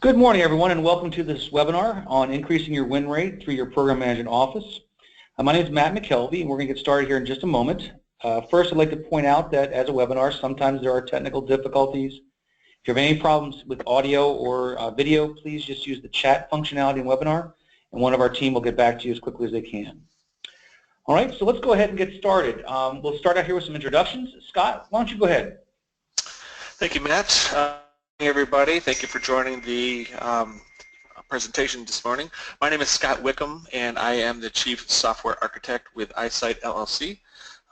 Good morning, everyone, and welcome to this webinar on increasing your win rate through your program management office. My name is Matt McKelvey, and we're going to get started here in just a moment. First, I'd like to point out that as a webinar, sometimes there are technical difficulties. If you have any problems with audio or video, please just use the chat functionality in webinar, and one of our team will get back to you as quickly as they can. All right, so let's go ahead and get started. We'll start out here with some introductions. Scott, why don't you go ahead? Thank you, Matt. Hey everybody, thank you for joining the presentation this morning. My name is Scott Wickham and I am the Chief Software Architect with iSight LLC.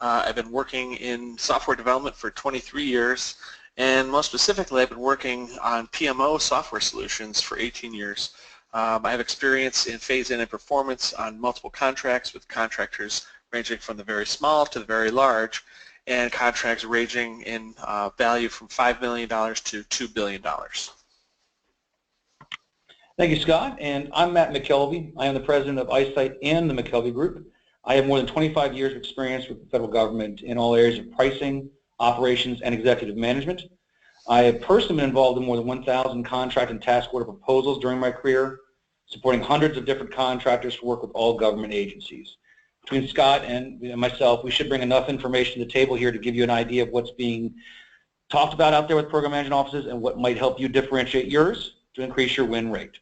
I've been working in software development for 23 years, and most specifically I've been working on PMO software solutions for 18 years. I have experience in phase-in and performance on multiple contracts with contractors ranging from the very small to the very large, and contracts ranging in value from $5 million to $2 billion. Thank you, Scott. And I'm Matt McKelvey. I am the president of iSight and the McKelvey Group. I have more than 25 years of experience with the federal government in all areas of pricing, operations, and executive management. I have personally been involved in more than 1,000 contract and task order proposals during my career, supporting hundreds of different contractors to work with all government agencies. Between Scott and myself, we should bring enough information to the table here to give you an idea of what's being talked about out there with program management offices and what might help you differentiate yours to increase your win rate.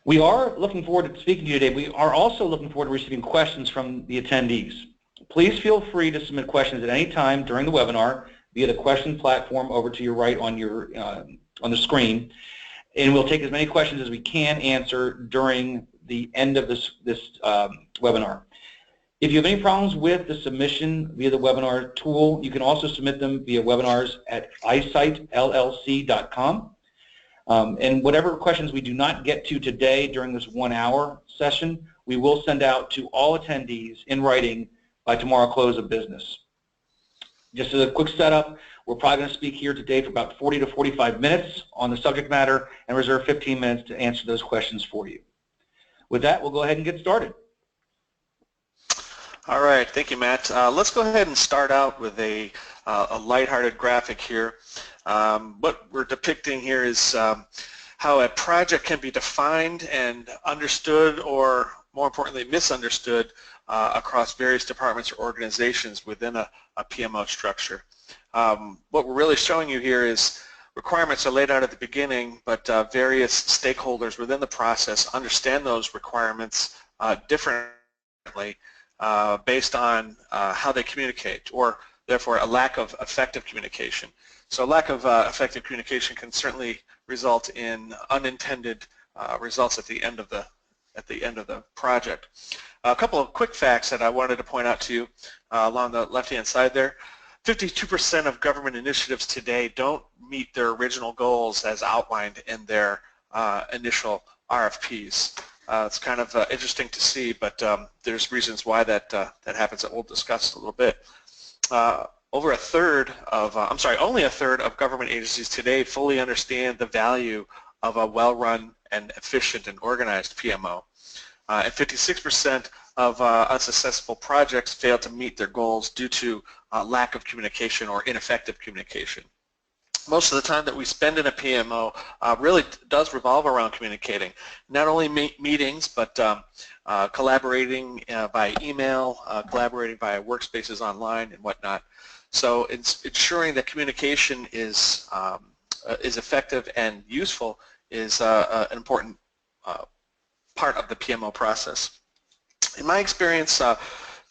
We are looking forward to speaking to you today. We are also looking forward to receiving questions from the attendees. Please feel free to submit questions at any time during the webinar via the question platform over to your right on your on the screen. And we'll take as many questions as we can answer during the end of this webinar. If you have any problems with the submission via the webinar tool, you can also submit them via webinars at isightllc.com. And whatever questions we do not get to today during this 1-hour session, we will send out to all attendees in writing by tomorrow close of business. Just as a quick setup, we're probably going to speak here today for about 40 to 45 minutes on the subject matter and reserve 15 minutes to answer those questions for you. With that, we'll go ahead and get started. All right, thank you, Matt. Let's go ahead and start out with a lighthearted graphic here. What we're depicting here is how a project can be defined and understood, or more importantly, misunderstood across various departments or organizations within a PMO structure. What we're really showing you here is requirements are laid out at the beginning, but various stakeholders within the process understand those requirements differently based on how they communicate, or therefore a lack of effective communication. So a lack of effective communication can certainly result in unintended results at the end of the project. A couple of quick facts that I wanted to point out to you along the left-hand side there. 52% of government initiatives today don't meet their original goals as outlined in their initial RFPs. It's kind of interesting to see, but there's reasons why that happens that we'll discuss a little bit. Only a third of government agencies today fully understand the value of a well-run and efficient and organized PMO. And 56% of unsuccessful projects fail to meet their goals due to lack of communication or ineffective communication. Most of the time that we spend in a PMO really does revolve around communicating. Not only meetings, but collaborating by email, collaborating via workspaces online and whatnot. So ensuring that communication is effective and useful is an important part of the PMO process. In my experience,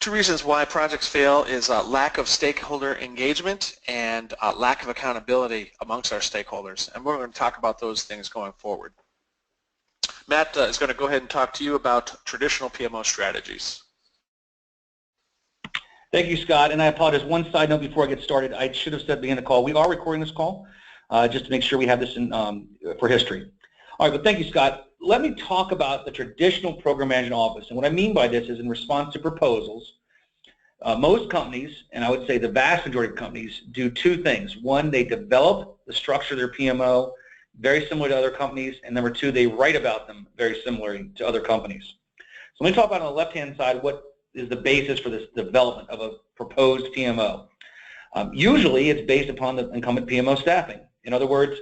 two reasons why projects fail is lack of stakeholder engagement and lack of accountability amongst our stakeholders, and we're going to talk about those things going forward. Matt is going to go ahead and talk to you about traditional PMO strategies. Thank you, Scott, and I apologize. One side note before I get started, I should have said at the beginning of the call, we are recording this call just to make sure we have this in, for history. All right, but thank you, Scott. Let me talk about the traditional program management office. And what I mean by this is in response to proposals, most companies, and I would say the vast majority of companies, do two things. One, they develop the structure of their PMO very similar to other companies, and number two, they write about them very similarly to other companies. So let me talk about on the left-hand side what is the basis for this development of a proposed PMO. Usually it's based upon the incumbent PMO staffing. In other words,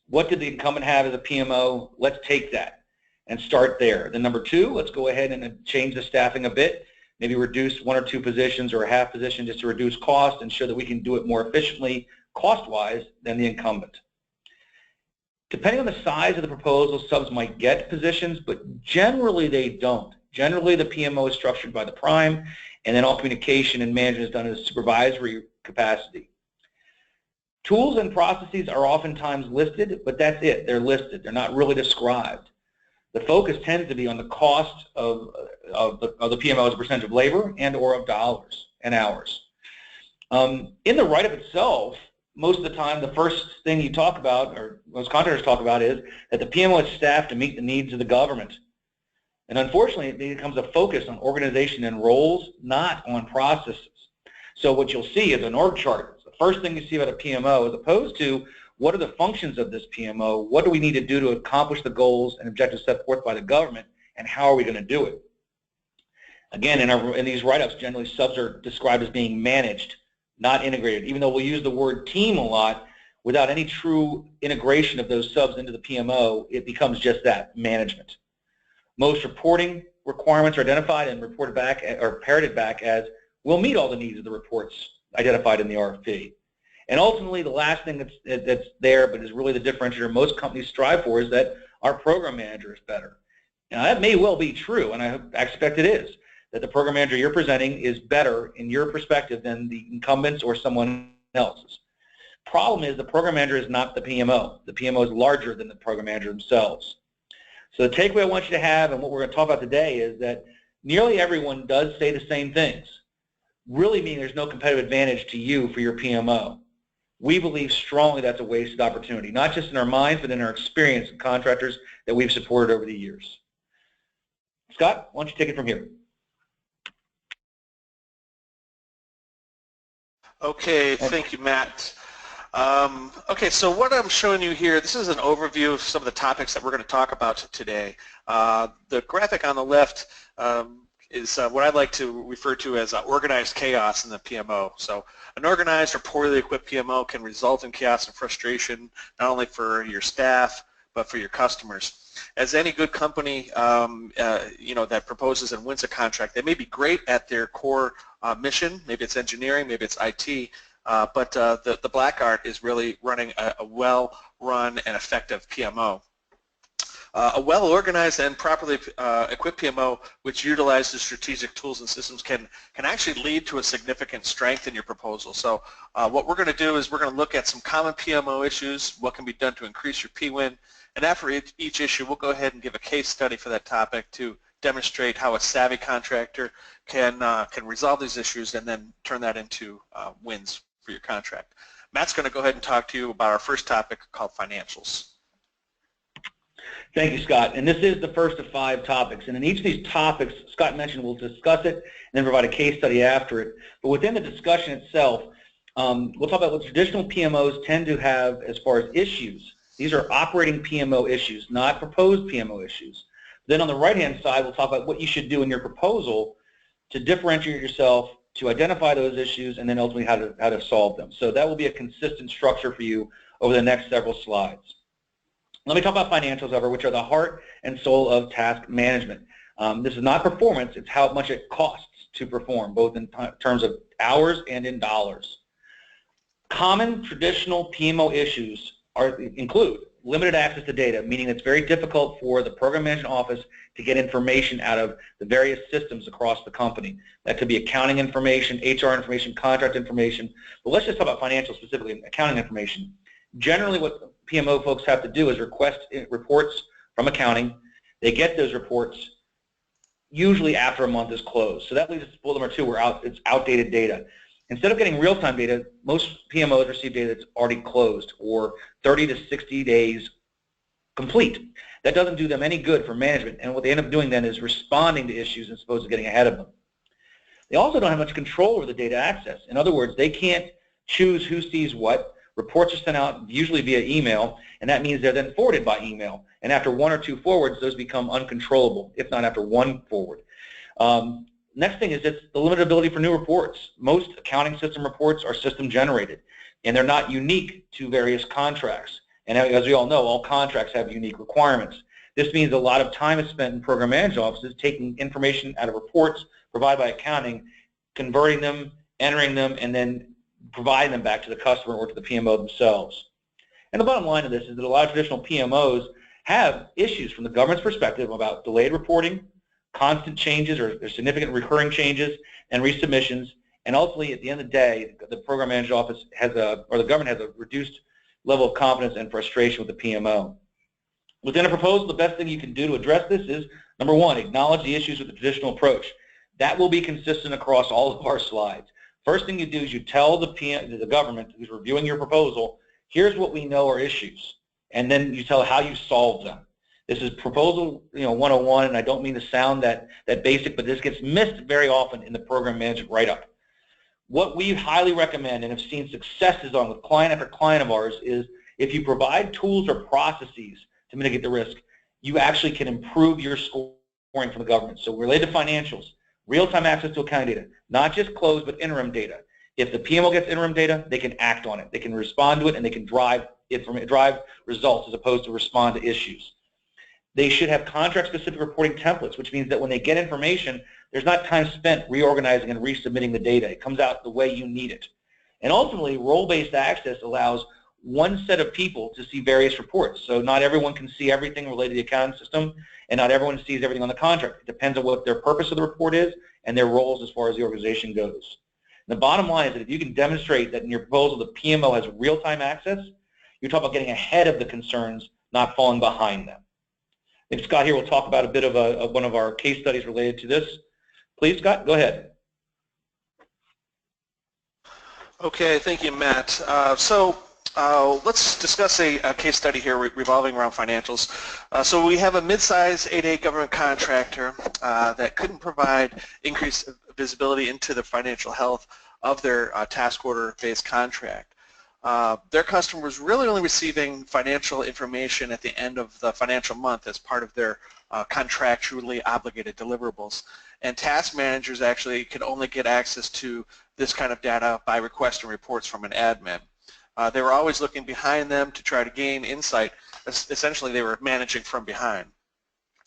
what did the incumbent have as a PMO? Let's take that and start there. Then number two, let's go ahead and change the staffing a bit, maybe reduce one or two positions or a half position just to reduce cost and show that we can do it more efficiently cost-wise than the incumbent. Depending on the size of the proposal, subs might get positions, but generally they don't. Generally the PMO is structured by the prime, and then all communication and management is done in a supervisory capacity. Tools and processes are oftentimes listed, but that's it. They're listed. They're not really described. The focus tends to be on the cost of the PMO as a percentage of labor and or of dollars and hours. In the write-up itself, most of the time the first thing you talk about, or most contractors talk about, is that the PMO is staffed to meet the needs of the government. And unfortunately, it becomes a focus on organization and roles, not on processes. So what you'll see is an org chart. The first thing you see about a PMO, as opposed to what are the functions of this PMO, what do we need to do to accomplish the goals and objectives set forth by the government, and how are we going to do it? Again, in these write-ups, generally subs are described as being managed, not integrated. Even though we'll use the word team a lot, without any true integration of those subs into the PMO, it becomes just that, management. Most reporting requirements are identified and reported back or parroted back as we'll meet all the needs of the reports identified in the RFP. And ultimately, the last thing that's there, but is really the differentiator most companies strive for, is that our program manager is better. Now, that may well be true, and I expect it is, that the program manager you're presenting is better in your perspective than the incumbents or someone else's. Problem is the program manager is not the PMO. The PMO is larger than the program manager themselves. So the takeaway I want you to have, and what we're going to talk about today, is that nearly everyone does say the same things, really meaning there's no competitive advantage to you for your PMO. We believe strongly that's a wasted opportunity, not just in our minds, but in our experience of contractors that we've supported over the years. Scott, why don't you take it from here? Okay, thank you, Matt. Okay, so what I'm showing you here, this is an overview of some of the topics that we're going to talk about today. The graphic on the left is what I like to refer to as organized chaos in the PMO. So an organized or poorly equipped PMO can result in chaos and frustration, not only for your staff, but for your customers. As any good company, that proposes and wins a contract, they may be great at their core mission. Maybe it's engineering, maybe it's IT, but the black art is really running a well-run and effective PMO. A well-organized and properly equipped PMO which utilizes strategic tools and systems can actually lead to a significant strength in your proposal. So what we're going to do is we're going to look at some common PMO issues, what can be done to increase your P-win, and after each issue we'll go ahead and give a case study for that topic to demonstrate how a savvy contractor can resolve these issues and then turn that into wins for your contract. Matt's going to go ahead and talk to you about our first topic called financials. Thank you, Scott. And this is the first of 5 topics. And in each of these topics, Scott mentioned we'll discuss it and then provide a case study after it. But within the discussion itself, we'll talk about what traditional PMOs tend to have as far as issues. These are operating PMO issues, not proposed PMO issues. Then on the right-hand side, we'll talk about what you should do in your proposal to differentiate yourself, to identify those issues, and then ultimately how to solve them. So that will be a consistent structure for you over the next several slides. Let me talk about financials, however, which are the heart and soul of task management. This is not performance, it's how much it costs to perform, both in terms of hours and in dollars. Common traditional PMO issues include limited access to data, meaning it's very difficult for the program management office to get information out of the various systems across the company. That could be accounting information, HR information, contract information. But let's just talk about financial specifically, accounting information. Generally what PMO folks have to do is request reports from accounting. They get those reports usually after a month is closed. So that leads us to bullet number 2, where it's outdated data. Instead of getting real-time data, most PMOs receive data that's already closed or 30 to 60 days complete. That doesn't do them any good for management, and what they end up doing then is responding to issues as opposed to getting ahead of them. They also don't have much control over the data access. In other words, they can't choose who sees what. Reports are sent out usually via email, and that means they're then forwarded by email. And after 1 or 2 forwards, those become uncontrollable, if not after 1 forward. Next thing is it's the limited ability for new reports. Most accounting system reports are system generated, and they're not unique to various contracts. And as we all know, all contracts have unique requirements. This means a lot of time is spent in program management offices taking information out of reports provided by accounting, converting them, entering them, and then providing them back to the customer or to the PMO themselves. And the bottom line of this is that a lot of traditional PMOs have issues from the government's perspective about delayed reporting, constant changes or significant recurring changes, and resubmissions. And ultimately, at the end of the day, the program manager's office or the government has a reduced level of confidence and frustration with the PMO. Within a proposal, the best thing you can do to address this is, number one, acknowledge the issues with the traditional approach. That will be consistent across all of our slides. First thing you do is you tell the government who's reviewing your proposal, here's what we know are issues, and then you tell how you solve them. This is proposal 101, and I don't mean to sound that basic, but this gets missed very often in the program management write-up. What we highly recommend and have seen successes on with client after client of ours is if you provide tools or processes to mitigate the risk, you actually can improve your scoring from the government. So related to financials, real-time access to accounting data, not just closed but interim data. If the PMO gets interim data, they can act on it. They can respond to it, and they can drive results as opposed to respond to issues. They should have contract-specific reporting templates, which means that when they get information, there's not time spent reorganizing and resubmitting the data. It comes out the way you need it. And ultimately, role-based access allows one set of people to see various reports. So not everyone can see everything related to the accounting system, and not everyone sees everything on the contract. It depends on what their purpose of the report is and their roles as far as the organization goes. And the bottom line is that if you can demonstrate that in your proposal the PMO has real-time access, you're talking about getting ahead of the concerns, not falling behind them. I think Scott here will talk about a bit of one of our case studies related to this. Please, Scott, go ahead. Okay, thank you, Matt. Let's discuss a case study here revolving around financials. So we have a mid-size 8A government contractor that couldn't provide increased visibility into the financial health of their task order-based contract. Their customer was really only receiving financial information at the end of the financial month as part of their contractually obligated deliverables. And task managers actually could only get access to this kind of data by requesting reports from an admin. They were always looking behind them to try to gain insight. Essentially, they were managing from behind.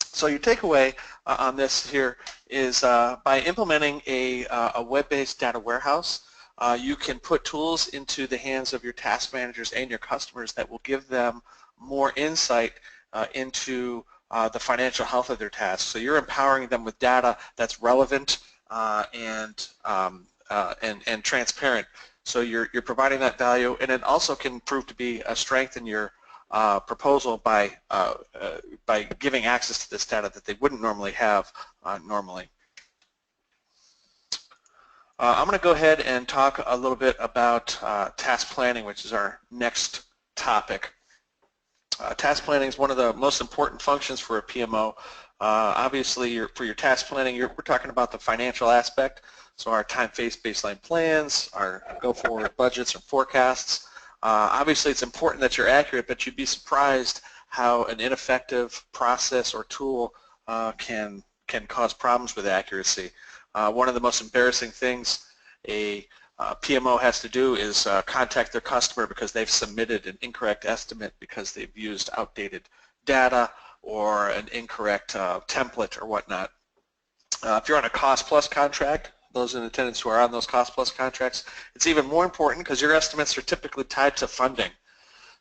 So your takeaway on this here is by implementing a web-based data warehouse, you can put tools into the hands of your task managers and your customers that will give them more insight into the financial health of their tasks. So you're empowering them with data that's relevant and transparent. So you're providing that value, and it also can prove to be a strength in your proposal by giving access to this data that they wouldn't normally have normally. I'm going to go ahead and talk a little bit about task planning, which is our next topic. Task planning is one of the most important functions for a PMO. Obviously, for your task planning, we're talking about the financial aspect, so our time-based baseline plans, our go-forward budgets or forecasts. Obviously, it's important that you're accurate, but you'd be surprised how an ineffective process or tool can cause problems with accuracy. One of the most embarrassing things a PMO has to do is contact their customer because they've submitted an incorrect estimate because they've used outdated data or an incorrect template or whatnot. If you're on a cost-plus contract, those in attendance who are on those cost-plus contracts, it's even more important because your estimates are typically tied to funding.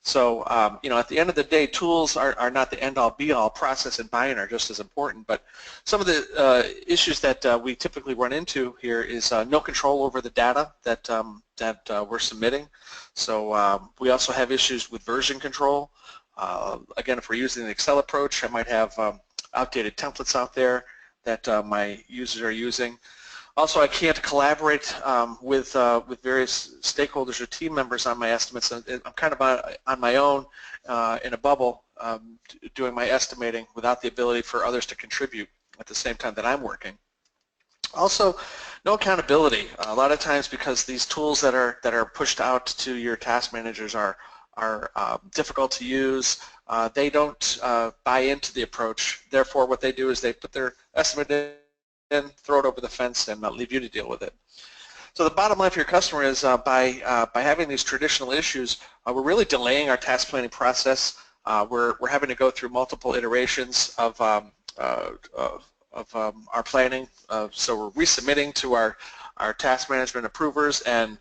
So, at the end of the day, tools are not the end-all, be-all. Process and buy-in are just as important. But some of the issues that we typically run into here is no control over the data that we're submitting. So we also have issues with version control. Again, if we're using the Excel approach, I might have outdated templates out there that my users are using. Also, I can't collaborate with various stakeholders or team members on my estimates. I'm kind of on my own in a bubble doing my estimating without the ability for others to contribute at the same time that I'm working. Also, no accountability. A lot of times, because these tools that are pushed out to your task managers are difficult to use, they don't buy into the approach. Therefore, what they do is they put their estimate in in, throw it over the fence, and leave you to deal with it. So the bottom line for your customer is by having these traditional issues, we're really delaying our task planning process. We're having to go through multiple iterations of our planning. So we're resubmitting to our task management approvers, and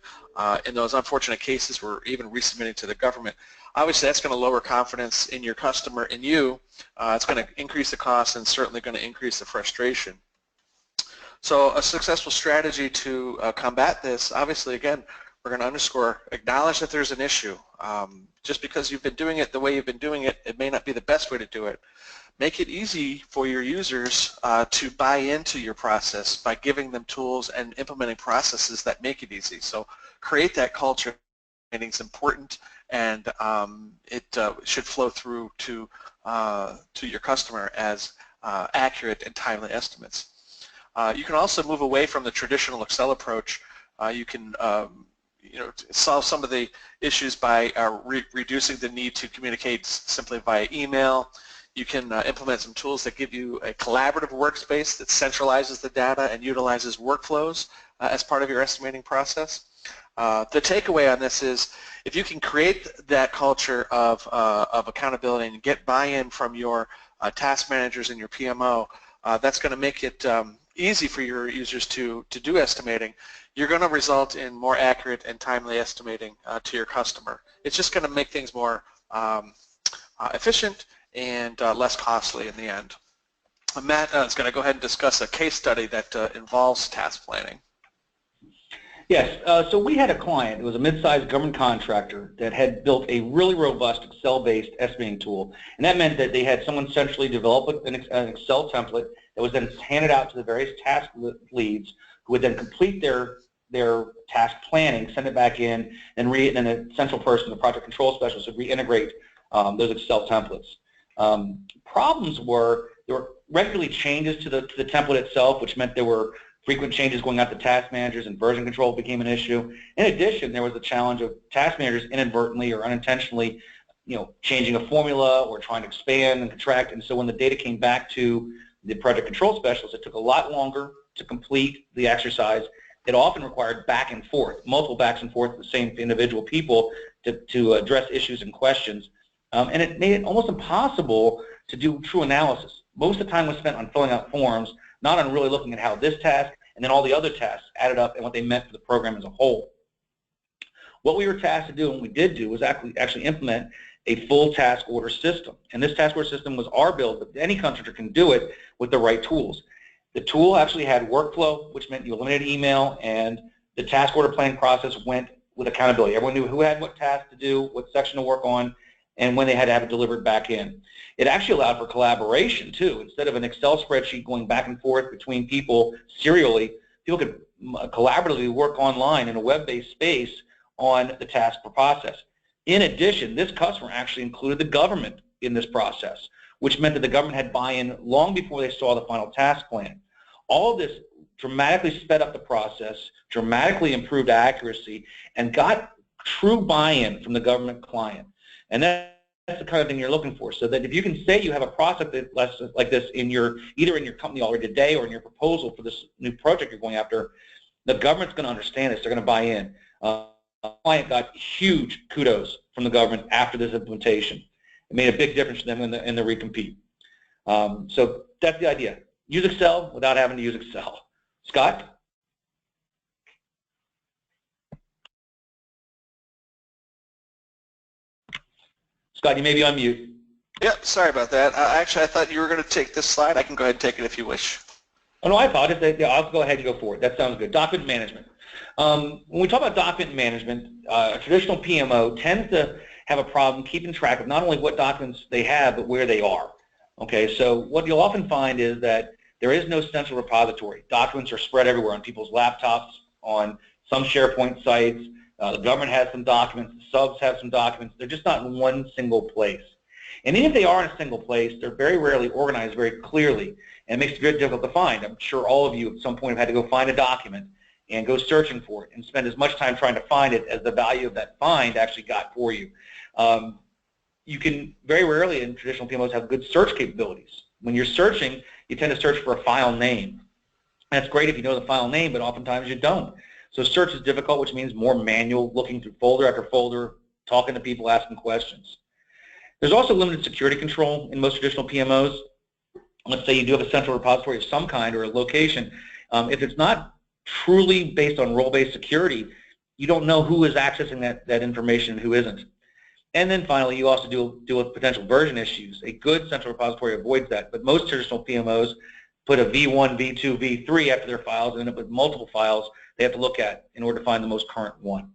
in those unfortunate cases, we're even resubmitting to the government. Obviously, that's going to lower confidence in your customer and you. It's going to increase the cost and certainly going to increase the frustration. So a successful strategy to combat this, obviously, again, we're going to acknowledge that there's an issue. Just because you've been doing it the way you've been doing it, it may not be the best way to do it. Make it easy for your users to buy into your process by giving them tools and implementing processes that make it easy. So create that culture. It's important, and it should flow through to your customer as accurate and timely estimates. You can also move away from the traditional Excel approach. You can solve some of the issues by reducing the need to communicate simply via email. You can implement some tools that give you a collaborative workspace that centralizes the data and utilizes workflows as part of your estimating process. The takeaway on this is if you can create that culture of accountability and get buy-in from your task managers and your PMO, that's going to make it easy for your users to do estimating. You're going to result in more accurate and timely estimating to your customer. It's just going to make things more efficient and less costly in the end. Matt is going to go ahead and discuss a case study that involves task planning. Yes, so we had a client, it was a mid-sized government contractor that had built a really robust Excel-based estimating tool, and that meant that they had someone centrally develop an Excel template that was then handed out to the various task leads who would then complete their task planning, send it back in, and then a central person, the project control specialist, would reintegrate those Excel templates. Problems were there were regularly changes to the template itself, which meant there were frequent changes going out to task managers, and version control became an issue. In addition, there was the challenge of task managers inadvertently or unintentionally, changing a formula or trying to expand and contract. And so when the data came back to the project control specialist, it took a lot longer to complete the exercise. It often required back and forth, multiple backs and forth with the same individual people to address issues and questions. And it made it almost impossible to do true analysis. Most of the time was spent on filling out forms, not on really looking at how this task and then all the other tasks added up and what they meant for the program as a whole. What we were tasked to do, and we did do, was actually implement a full task order system. And this task order system was our build, but any contractor can do it with the right tools. The tool actually had workflow, which meant you eliminated email, and the task order planning process went with accountability. Everyone knew who had what task to do, what section to work on, and when they had to have it delivered back in. It actually allowed for collaboration too. Instead of an Excel spreadsheet going back and forth between people serially, people could collaboratively work online in a web-based space on the task process. In addition, this customer actually included the government in this process, which meant that the government had buy-in long before they saw the final task plan. All of this dramatically sped up the process, dramatically improved accuracy, and got true buy-in from the government client. And that's the kind of thing you're looking for. So that if you can say you have a process like this either in your company already today or in your proposal for this new project you're going after, the government's going to understand this. They're going to buy in. The client got huge kudos from the government after this implementation. It made a big difference for them in the recompete. So that's the idea. Use Excel without having to use Excel. Scott? Scott, you may be on mute. Yep, sorry about that. Actually, I thought you were going to take this slide. I can go ahead and take it if you wish. Oh, no, I apologize. Yeah, I'll go ahead and go for it. That sounds good. Document management. When we talk about document management, a traditional PMO tends to have a problem keeping track of not only what documents they have, but where they are. Okay, so what you'll often find is that there is no central repository. Documents are spread everywhere on people's laptops, on some SharePoint sites. The government has some documents, the subs have some documents. They're just not in one single place. And even if they are in a single place, they're very rarely organized very clearly, and it makes it very difficult to find. I'm sure all of you at some point have had to go find a document and go searching for it and spend as much time trying to find it as the value of that find actually got for you. You can very rarely in traditional PMOs have good search capabilities. When you're searching, you tend to search for a file name. That's great if you know the file name, but oftentimes you don't. So search is difficult, which means more manual, looking through folder after folder, talking to people, asking questions. There's also limited security control in most traditional PMOs. Let's say you do have a central repository of some kind or a location. If it's not truly based on role-based security, you don't know who is accessing that information and who isn't. And then finally, you also deal with potential version issues. A good central repository avoids that, but most traditional PMOs put a V1, V2, V3 after their files and end up with multiple files they have to look at in order to find the most current one.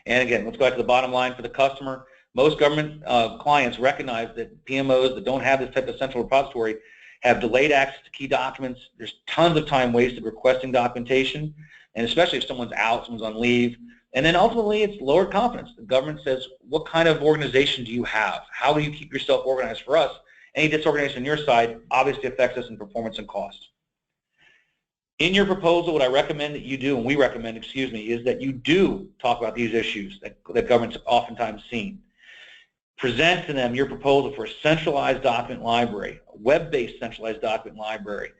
And again, let's go back to the bottom line for the customer. Most government clients recognize that PMOs that don't have this type of central repository have delayed access to key documents. There's tons of time wasted requesting documentation, and especially if someone's out, someone's on leave. And then ultimately, it's lower confidence. The government says, what kind of organization do you have? How do you keep yourself organized? For us, any disorganization on your side obviously affects us in performance and cost. In your proposal, what I recommend that you do, and we recommend, excuse me, is that you do talk about these issues that government's oftentimes seen. Present to them your proposal for a centralized document library, a web-based centralized document library.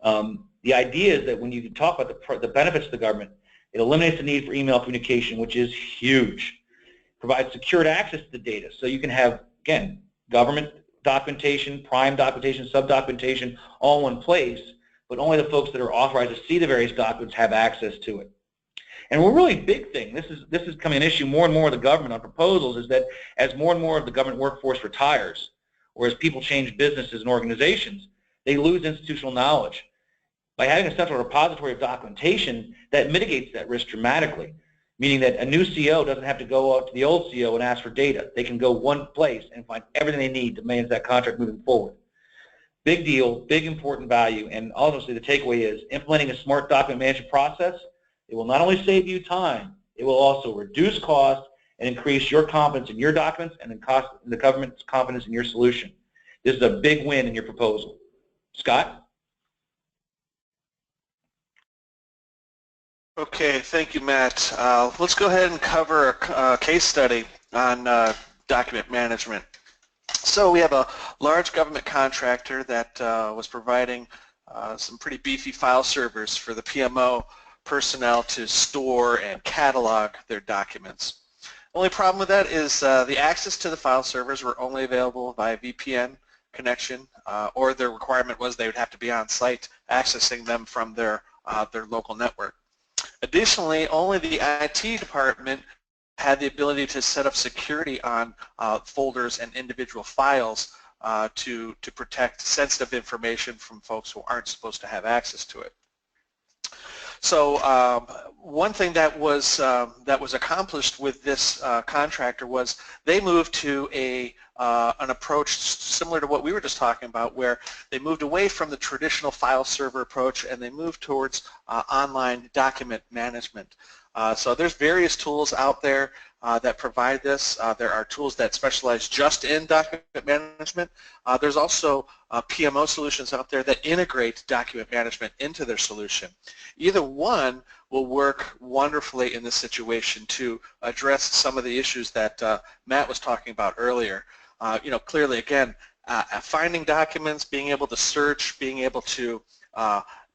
The idea is that when you talk about the benefits to the government, it eliminates the need for email communication, which is huge. Provides secured access to the data, so you can have, again, government documentation, prime documentation, sub-documentation, all in one place, but only the folks that are authorized to see the various documents have access to it. And a really big thing, this is becoming an issue more and more of the government on proposals, is that as more and more of the government workforce retires, or as people change businesses and organizations, they lose institutional knowledge. By having a central repository of documentation, that mitigates that risk dramatically, meaning that a new CO doesn't have to go out to the old CO and ask for data. They can go one place and find everything they need to manage that contract moving forward. Big deal, big important value, and obviously the takeaway is implementing a smart document management process. It will not only save you time, it will also reduce cost and increase your confidence in your documents and the government's confidence in your solution. This is a big win in your proposal. Scott? Okay, thank you, Matt. Let's go ahead and cover a case study on document management. So we have a large government contractor that was providing some pretty beefy file servers for the PMO personnel to store and catalog their documents. Only problem with that is the access to the file servers were only available via VPN connection, or their requirement was they would have to be on site accessing them from their local network. Additionally, only the IT department had the ability to set up security on folders and individual files to protect sensitive information from folks who aren't supposed to have access to it. So one thing that was accomplished with this contractor was they moved to an approach similar to what we were just talking about, where they moved away from the traditional file server approach and they moved towards online document management. So there's various tools out there that provide this. There are tools that specialize just in document management. There's also PMO solutions out there that integrate document management into their solution. Either one will work wonderfully in this situation to address some of the issues that Matt was talking about earlier. Clearly, again, finding documents, being able to search, being able to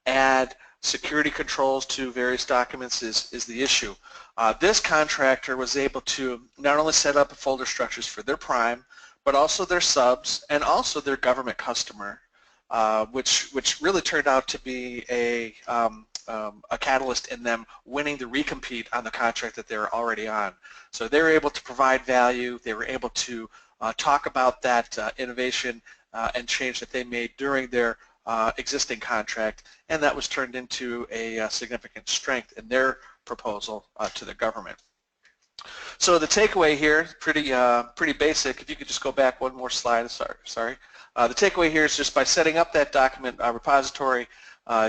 add security controls to various documents is the issue. This contractor was able to not only set up folder structures for their prime, but also their subs and also their government customer, which really turned out to be a catalyst in them winning the recompete on the contract that they were already on. So they were able to provide value. They were able to talk about that innovation and change that they made during their existing contract, and that was turned into a significant strength in their proposal to the government. So the takeaway here, pretty basic. If you could just go back one more slide, sorry. The takeaway here is just by setting up that document repository,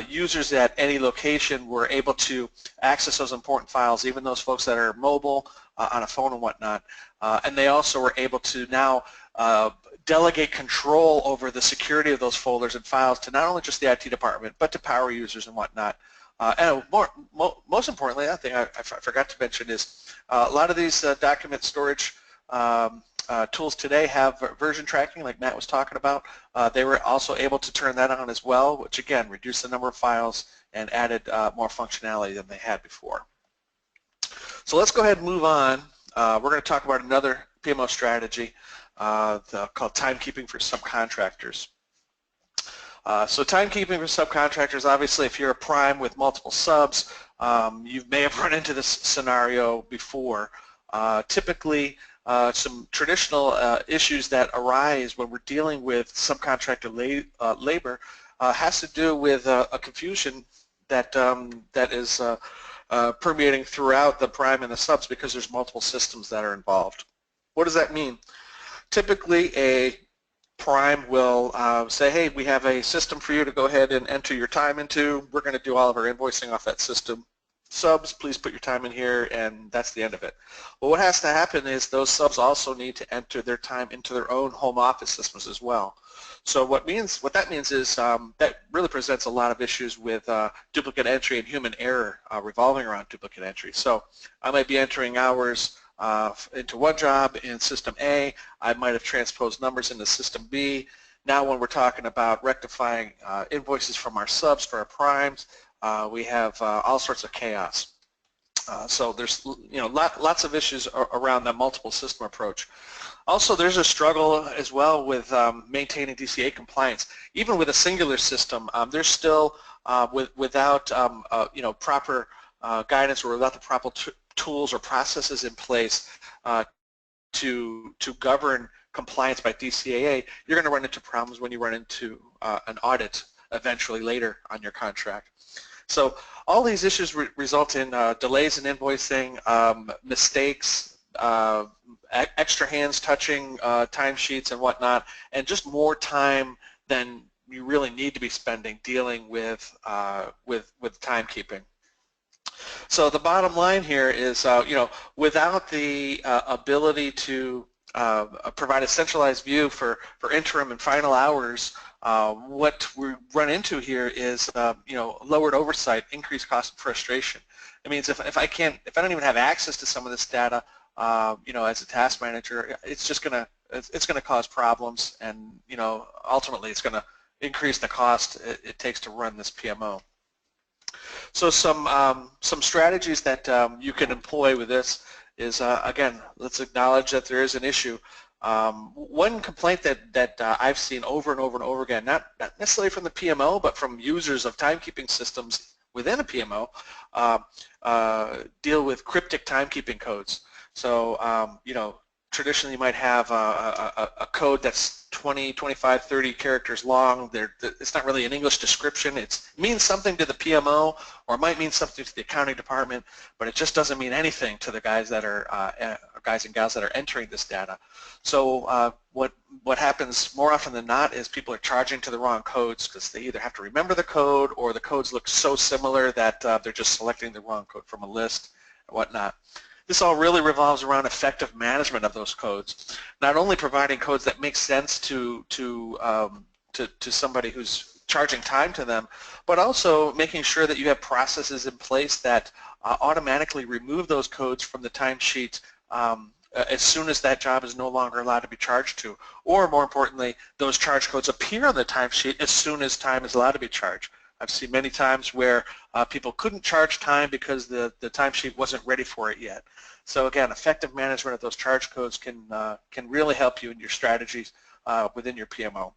users at any location were able to access those important files, even those folks that are mobile, on a phone and whatnot. And they also were able to now delegate control over the security of those folders and files to not only just the IT department, but to power users and whatnot. And most importantly, I think I forgot to mention is a lot of these document storage tools today have version tracking, like Matt was talking about. They were also able to turn that on as well, which again reduced the number of files, and added more functionality than they had before. So let's go ahead and move on. We're going to talk about another PMO strategy called timekeeping for subcontractors. So timekeeping for subcontractors, obviously if you're a prime with multiple subs, you may have run into this scenario before. Typically, some traditional issues that arise when we're dealing with subcontractor labor has to do with a confusion that that is permeating throughout the prime and the subs because there's multiple systems that are involved. What does that mean? Typically, a prime will say, hey, we have a system for you to go ahead and enter your time into. We're going to do all of our invoicing off that system. Subs, please put your time in here, and that's the end of it. Well, what has to happen is those subs also need to enter their time into their own home office systems as well. So what that means is that really presents a lot of issues with duplicate entry and human error revolving around duplicate entry. So I might be entering hours into one job in system A. I might have transposed numbers into system B. Now when we're talking about rectifying invoices from our subs to our primes, we have all sorts of chaos. So there's lots of issues around the multiple system approach. Also, there's a struggle as well with maintaining DCA compliance. Even with a singular system, there's still without proper guidance or without the proper tools or processes in place to govern compliance by DCAA, you're going to run into problems when you run into an audit eventually later on your contract. So all these issues result in delays in invoicing, mistakes, extra hands touching timesheets and whatnot, and just more time than you really need to be spending dealing with timekeeping. So the bottom line here is, without the ability to provide a centralized view for interim and final hours, what we run into here is, lowered oversight, increased cost and frustration. It means if I don't even have access to some of this data, as a task manager, it's gonna cause problems, and ultimately it's gonna increase the cost it takes to run this PMO. So some strategies that you can employ with this is, again, let's acknowledge that there is an issue. One complaint that I've seen over and over and over again, not necessarily from the PMO, but from users of timekeeping systems within a PMO, deal with cryptic timekeeping codes. So, traditionally you might have a code that's 20, 25, 30 characters long. It's not really an English description. It means something to the PMO, or it might mean something to the accounting department, but it just doesn't mean anything to the guys that are guys and gals that are entering this data. So what happens more often than not is people are charging to the wrong codes because they either have to remember the code, or the codes look so similar that they're just selecting the wrong code from a list and whatnot. This all really revolves around effective management of those codes, not only providing codes that make sense to somebody who's charging time to them, but also making sure that you have processes in place that automatically remove those codes from the timesheet as soon as that job is no longer allowed to be charged to, or more importantly, those charge codes appear on the timesheet as soon as time is allowed to be charged. I've seen many times where people couldn't charge time because the timesheet wasn't ready for it yet. So again, effective management of those charge codes can really help you in your strategies within your PMO.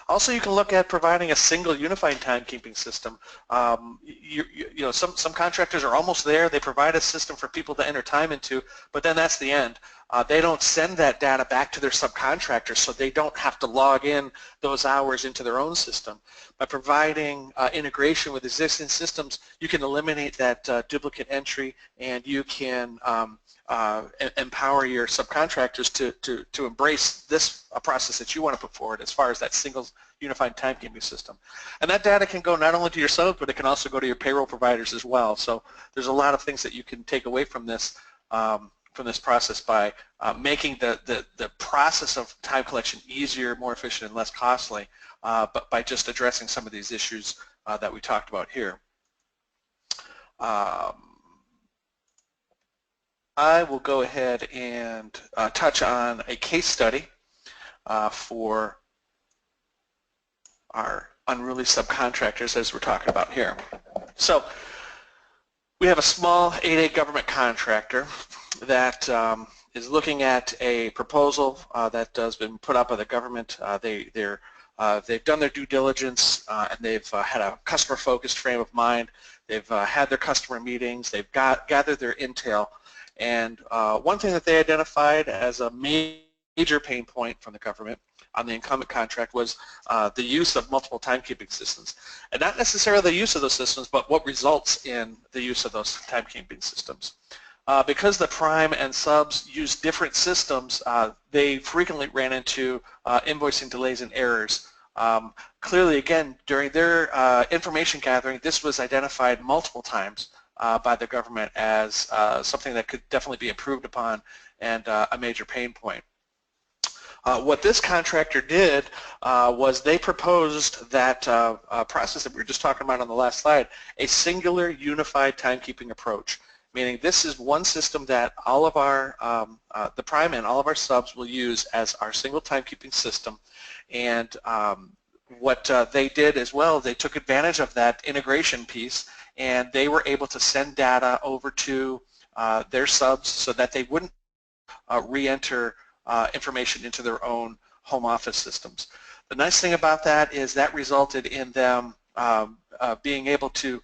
Also, you can look at providing a single unified timekeeping system. Some contractors are almost there. They provide a system for people to enter time into, but then that's the end. They don't send that data back to their subcontractors, so they don't have to log in those hours into their own system. By providing integration with existing systems, you can eliminate that duplicate entry, and you can empower your subcontractors to embrace this process that you want to put forward as far as that single unified timekeeping system. And that data can go not only to your subs, but it can also go to your payroll providers as well. So there's a lot of things that you can take away from this process by making the process of time collection easier, more efficient, and less costly, but by just addressing some of these issues that we talked about here. I will go ahead and touch on a case study for our unruly subcontractors as we're talking about here. So we have a small 8A government contractor that is looking at a proposal that has been put up by the government. They've done their due diligence and they've had a customer-focused frame of mind. They've had their customer meetings. They've gathered their intel. And one thing that they identified as a major pain point from the government on the incumbent contract was the use of multiple timekeeping systems. And not necessarily the use of those systems, but what results in the use of those timekeeping systems. Because the prime and subs use different systems, they frequently ran into invoicing delays and errors. Clearly, again, during their information gathering, this was identified multiple times by the government as something that could definitely be improved upon and a major pain point. What this contractor did was they proposed that process that we were just talking about on the last slide, a singular unified timekeeping approach, meaning this is one system that all of our, the prime and all of our subs will use as our single timekeeping system. And what they did as well, they took advantage of that integration piece and they were able to send data over to their subs so that they wouldn't re-enter information into their own home office systems. The nice thing about that is that resulted in them being able to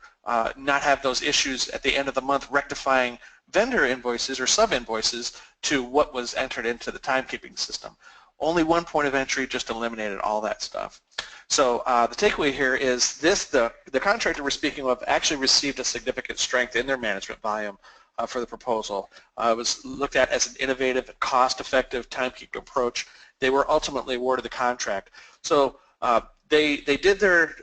not have those issues at the end of the month rectifying vendor invoices or sub-invoices to what was entered into the timekeeping system. Only one point of entry just eliminated all that stuff. So the takeaway here is the contractor we're speaking of actually received a significant strength in their management volume for the proposal. It was looked at as an innovative, cost-effective timekeeping approach. They were ultimately awarded the contract. So they did their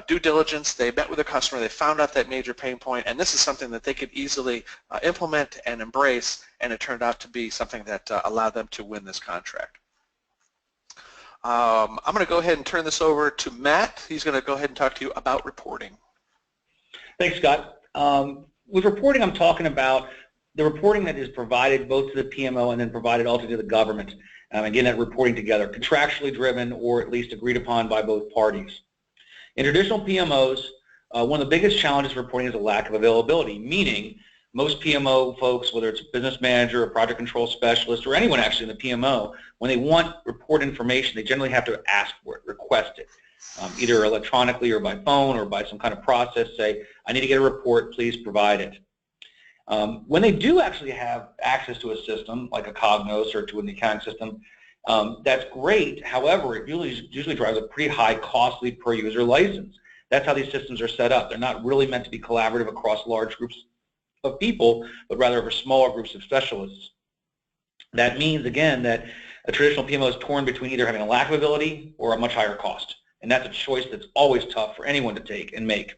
due diligence. They met with the customer. They found out that major pain point, and this is something that they could easily implement and embrace, and it turned out to be something that allowed them to win this contract. I'm going to go ahead and turn this over to Matt. He's going to go ahead and talk to you about reporting. Thanks, Scott. With reporting, I'm talking about the reporting that is provided both to the PMO and then provided also to the government. Again, that reporting together, contractually driven or at least agreed upon by both parties. In traditional PMOs, one of the biggest challenges for reporting is a lack of availability, meaning most PMO folks, whether it's a business manager, a project control specialist, or anyone actually in the PMO, when they want report information, they generally have to ask for it, request it, either electronically or by phone or by some kind of process, say, I need to get a report, please provide it. When they do actually have access to a system, like a Cognos or to an accounting system, that's great. However, it usually drives a pretty high costly per user license. That's how these systems are set up. They're not really meant to be collaborative across large groups of people, but rather over smaller groups of specialists. That means, again, that a traditional PMO is torn between either having a lack of ability or a much higher cost. And that's a choice that's always tough for anyone to take and make.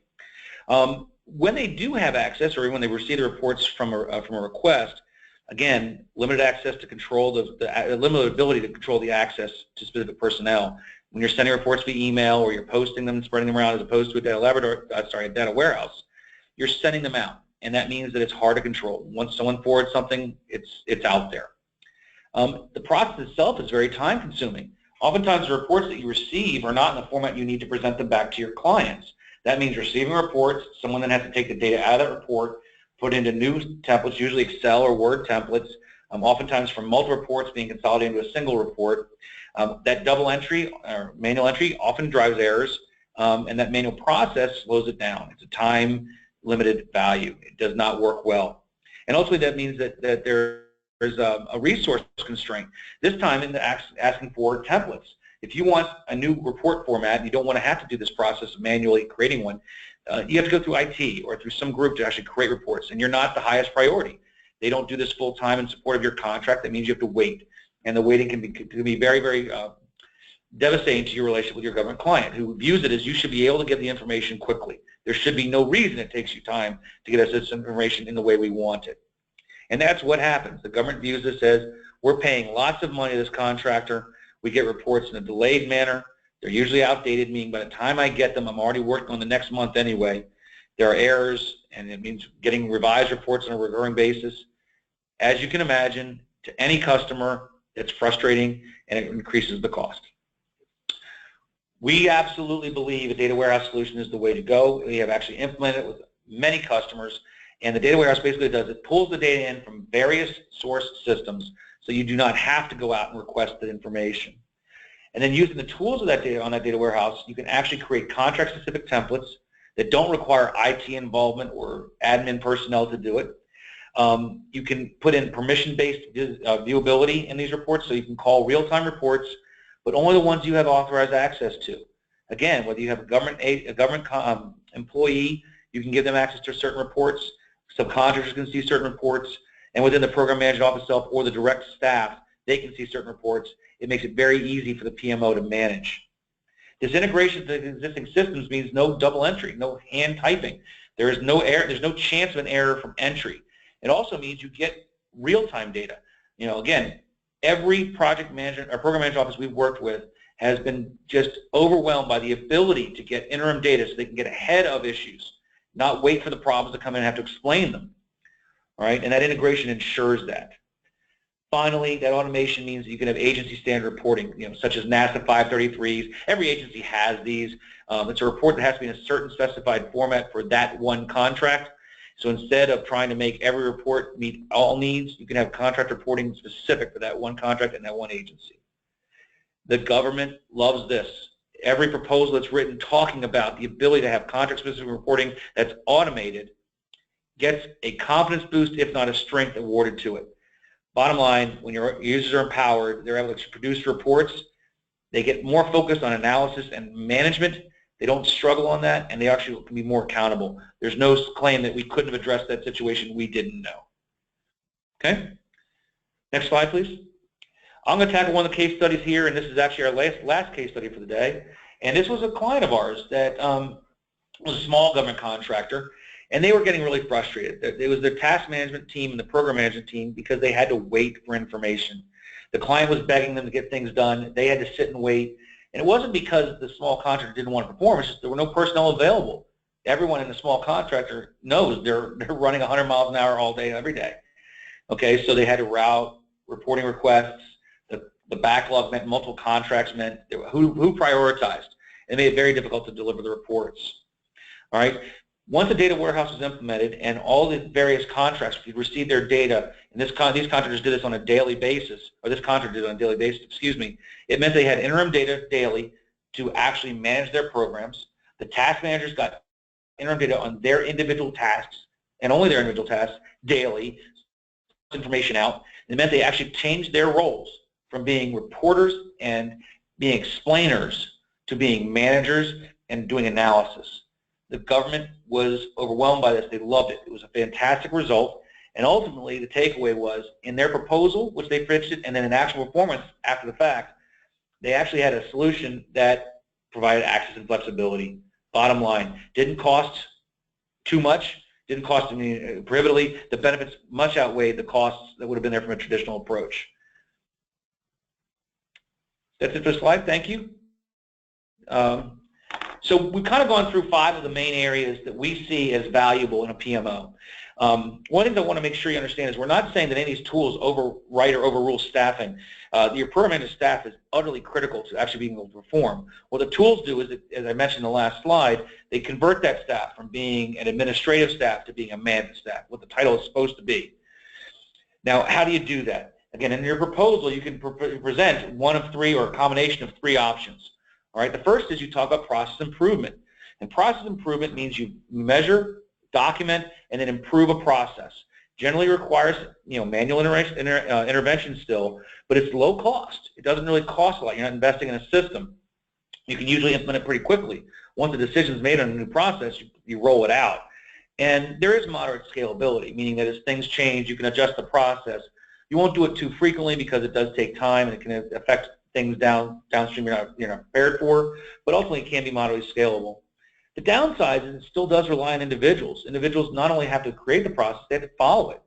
When they do have access, or when they receive the reports from a request, again, limited access to control limited ability to control the access to specific personnel. When you're sending reports via email or you're posting them and spreading them around as opposed to a data warehouse, you're sending them out, and that means that it's hard to control. Once someone forwards something, it's out there. The process itself is very time-consuming. Oftentimes, the reports that you receive are not in the format you need to present them back to your clients. That means receiving reports, someone then has to take the data out of that report, put into new templates, usually Excel or Word templates, oftentimes from multiple reports being consolidated into a single report. That double entry or manual entry often drives errors, and that manual process slows it down. It's a time-limited value. It does not work well. And ultimately, that means that there's a resource constraint, this time in asking for templates. If you want a new report format and you don't want to have to do this process of manually creating one, you have to go through IT or through some group to actually create reports, and you're not the highest priority. They don't do this full time in support of your contract. That means you have to wait, and the waiting can be very, very devastating to your relationship with your government client, who views it as you should be able to get the information quickly. There should be no reason it takes you time to get us this information in the way we want it. And that's what happens. The government views this as, we're paying lots of money to this contractor. We get reports in a delayed manner. They're usually outdated, meaning by the time I get them, I'm already working on the next month anyway. There are errors, and it means getting revised reports on a recurring basis. As you can imagine, to any customer, it's frustrating, and it increases the cost. We absolutely believe a data warehouse solution is the way to go. We have actually implemented it with many customers, and the data warehouse basically does, it pulls the data in from various source systems, so you do not have to go out and request the information. And then using the tools of that data on that data warehouse, you can actually create contract-specific templates that don't require IT involvement or admin personnel to do it. You can put in permission-based viewability in these reports, so you can call real-time reports, but only the ones you have authorized access to. Again, whether you have a government employee, you can give them access to certain reports. Subcontractors can see certain reports, and within the program management office itself or the direct staff, they can see certain reports. It makes it very easy for the PMO to manage. This integration to existing systems means no double entry, no hand typing. There is no error. There's no chance of an error from entry. It also means you get real-time data. You know, again, every project management or program management office we've worked with has been just overwhelmed by the ability to get interim data so they can get ahead of issues, not wait for the problems to come in and have to explain them. All right, and that integration ensures that. Finally, that automation means that you can have agency standard reporting, you know, such as NASA 533s. Every agency has these. It's a report that has to be in a certain specified format for that one contract. So instead of trying to make every report meet all needs, you can have contract reporting specific for that one contract and that one agency. The government loves this. Every proposal that's written talking about the ability to have contract-specific reporting that's automated gets a confidence boost, if not a strength, awarded to it. Bottom line, when your users are empowered, they're able to produce reports, they get more focused on analysis and management, they don't struggle on that, and they actually can be more accountable. There's no claim that we couldn't have addressed that situation we didn't know. Okay? Next slide, please. I'm going to tackle one of the case studies here, and this is actually our last case study for the day. And this was a client of ours that was a small government contractor, and they were getting really frustrated. It was their task management team and the program management team because they had to wait for information. The client was begging them to get things done. They had to sit and wait. And it wasn't because the small contractor didn't want to perform. It's just there were no personnel available. Everyone in the small contractor knows they're running 100 miles an hour all day, every day. Okay, so they had to route reporting requests. The backlog meant multiple contracts meant who prioritized. It made it very difficult to deliver the reports. All right. Once the data warehouse was implemented and all the various contracts could receive their data, and these contractors did this on a daily basis, or this contractor did it on a daily basis, excuse me, it meant they had interim data daily to actually manage their programs. The task managers got interim data on their individual tasks, and only their individual tasks, daily, information out. It meant they actually changed their roles from being reporters and being explainers to being managers and doing analysis. The government was overwhelmed by this. They loved it. It was a fantastic result. And ultimately, the takeaway was, in their proposal, which they pitched it, and then in actual performance after the fact, they actually had a solution that provided access and flexibility. Bottom line, didn't cost too much, didn't cost prohibitively. The benefits much outweighed the costs that would have been there from a traditional approach. That's it for the slide. Thank you. So we've kind of gone through 5 of the main areas that we see as valuable in a PMO. One thing I want to make sure you understand is we're not saying that any of these tools overwrite or overrule staffing. Your permanent staff is utterly critical to actually being able to perform. What the tools do is, as I mentioned in the last slide, they convert that staff from being an administrative staff to being a management staff, what the title is supposed to be. Now, how do you do that? Again, in your proposal, you can present one of 3 or a combination of 3 options. All right, the first is you talk about process improvement. And process improvement means you measure, document, and then improve a process. Generally requires, manual intervention still, but it's low cost. It doesn't really cost a lot. You're not investing in a system. You can usually implement it pretty quickly. Once the decision is made on a new process, you roll it out. And there is moderate scalability, meaning that as things change, you can adjust the process. You won't do it too frequently because it does take time and it can affect things downstream you're not prepared for, but ultimately it can be moderately scalable. The downside is it still does rely on individuals. Individuals not only have to create the process, they have to follow it.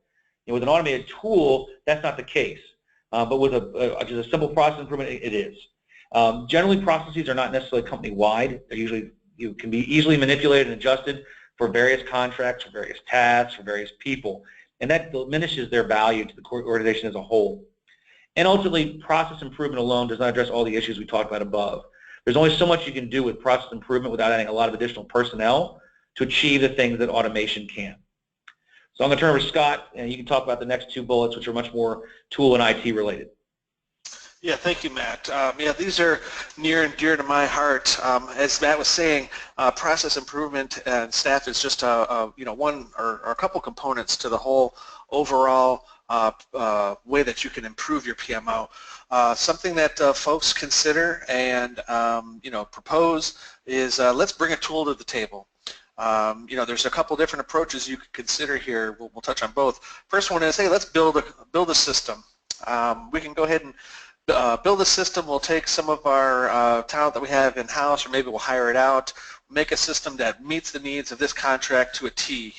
With an automated tool, that's not the case. But with just a simple process improvement, it is. Generally, processes are not necessarily company-wide. They're usually, can be easily manipulated and adjusted for various contracts, for various tasks, for various people, and that diminishes their value to the organization as a whole. And ultimately, process improvement alone does not address all the issues we talked about above. There's only so much you can do with process improvement without adding a lot of additional personnel to achieve the things that automation can. So I'm going to turn over to Scott, and you can talk about the next two bullets, which are much more tool and IT related. Yeah, thank you, Matt. Yeah, these are near and dear to my heart. As Matt was saying, process improvement and staff is just one or a couple components to the whole overall way that you can improve your PMO. Something that folks consider and propose is let's bring a tool to the table. There's a couple different approaches you could consider here. We'll touch on both. First one is, hey, let's build a system. We can go ahead and build a system. We'll take some of our talent that we have in-house, or maybe we'll hire it out, make a system that meets the needs of this contract to a T.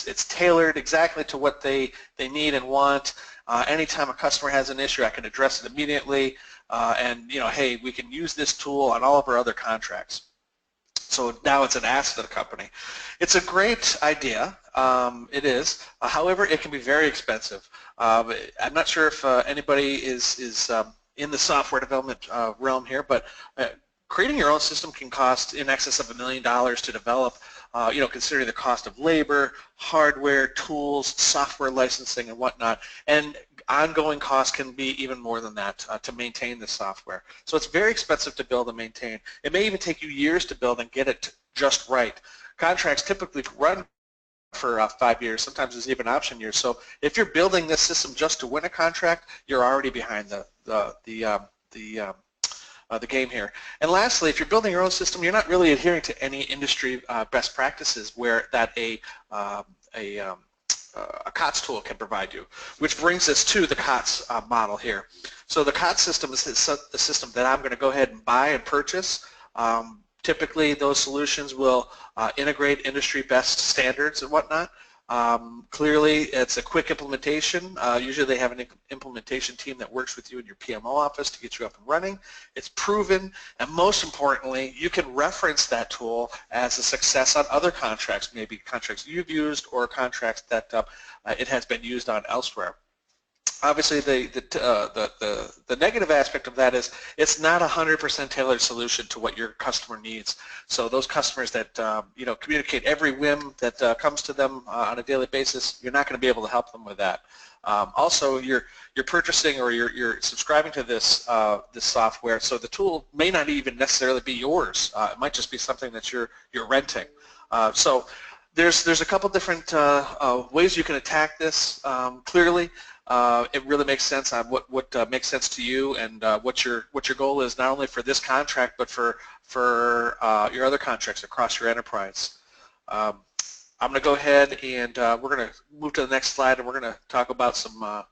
It's tailored exactly to what they need and want. Anytime a customer has an issue, I can address it immediately, and hey, we can use this tool on all of our other contracts. So now it's an asset to the company. It's a great idea. It is. However, it can be very expensive. I'm not sure if anybody is in the software development realm here, but creating your own system can cost in excess of $1 million to develop. Considering the cost of labor, hardware, tools, software licensing, and whatnot, and ongoing costs can be even more than that to maintain the software. So it's very expensive to build and maintain. It may even take you years to build and get it just right. Contracts typically run for 5 years. Sometimes there's even option years. So if you're building this system just to win a contract, you're already behind the game here. And lastly, if you're building your own system, you're not really adhering to any industry best practices where that a COTS tool can provide you, which brings us to the COTS model here. So the COTS system is the system that I'm going to go ahead and buy and purchase. Typically, those solutions will integrate industry best standards and whatnot. Clearly, it's a quick implementation. Usually they have an implementation team that works with you in your PMO office to get you up and running. It's proven, and most importantly, you can reference that tool as a success on other contracts, maybe contracts you've used or contracts that it has been used on elsewhere. Obviously, the negative aspect of that is it's not a 100% tailored solution to what your customer needs. So those customers that communicate every whim that comes to them on a daily basis, you're not going to be able to help them with that. Also, you're purchasing or you're subscribing to this this software, so the tool may not even necessarily be yours. It might just be something that you're renting. So there's a couple different ways you can attack this. Clearly. It really makes sense on what makes sense to you and what your goal is, not only for this contract but for your other contracts across your enterprise. I'm going to go ahead and we're going to move to the next slide, and we're going to talk about some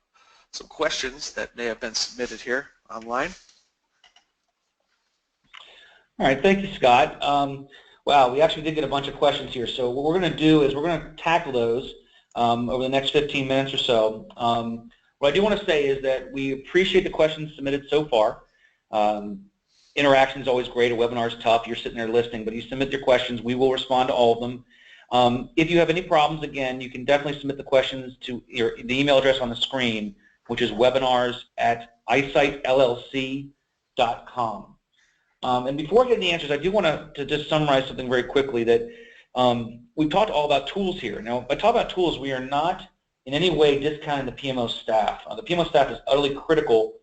questions that may have been submitted here online. All right, thank you, Scott. Wow, we actually did get a bunch of questions here. So what we're going to do is we're going to tackle those over the next 15 minutes or so. What I do want to say is that we appreciate the questions submitted so far. Interaction is always great. A webinar is tough. You're sitting there listening, but you submit your questions. We will respond to all of them. If you have any problems, again, you can definitely submit the questions to the email address on the screen, which is webinars@eyesightllc.com. And before I get into the answers, I do want to just summarize something very quickly that we've talked all about tools here. Now, by talking about tools, we are not in any way discounting the PMO staff. The PMO staff is utterly critical